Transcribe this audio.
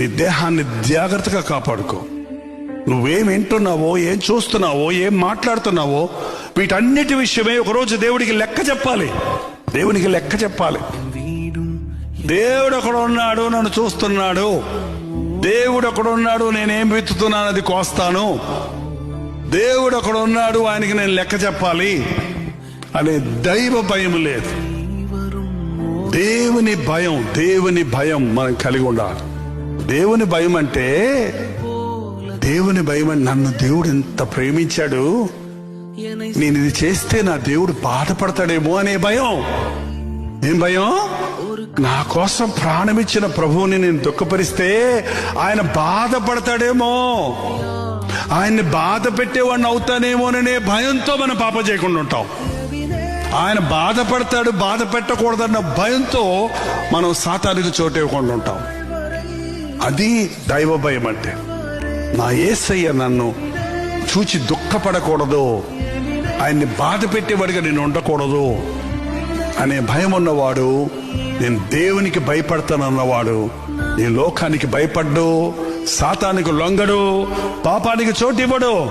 దేహాన్ని జాగ్రత్తగా కాపాడుకో. నువ్వేం వింటున్నావో, ఏం చూస్తున్నావో, ఏం మాట్లాడుతున్నావో, వీటన్నిటి విషయమే ఒకరోజు దేవుడికి లెక్క చెప్పాలి. దేవునికి లెక్క చెప్పాలి. దేవుడు అక్కడ ఉన్నాడు, నన్ను చూస్తున్నాడు. దేవుడు అక్కడ ఉన్నాడు, నేనేం విత్తుతున్నాను అది కోస్తాను. దేవుడు అక్కడ ఉన్నాడు, ఆయనకి నేను లెక్క చెప్పాలి అనే దైవ భయం లేదు. దేవుని భయం మనం కలిగి ఉండాలి. దేవుని భయం అంటే నన్ను దేవుడు ఎంత ప్రేమించాడు, నేను ఇది చేస్తే నా దేవుడు బాధపడతాడేమో అనే భయం. ఏం భయం? నా కోసం ప్రాణమిచ్చిన ప్రభువుని నేను దుఃఖపరిస్తే ఆయన బాధపడతాడేమో, ఆయన్ని బాధ పెట్టేవాడిని అవుతానేమోననే భయంతో మనం పాపం చేయకుండా ఉంటాం. ఆయన బాధపడతాడు, బాధ పెట్టకూడదన్న భయంతో మనం సాతానికి చోటు ఇవ్వకుండా ఉంటాం. అది దైవ భయం అంటే. నా యేసయ్య నన్ను చూచి దుఃఖపడకూడదు, ఆయన్ని బాధ పెట్టేవాడిగా నేను ఉండకూడదు అనే భయం ఉన్నవాడు, నేను దేవునికి భయపడతానన్నవాడు ఈ లోకానికి భయపడ్డు, సాతానికి లొంగడు, పాపానికి చోటివ్వడు.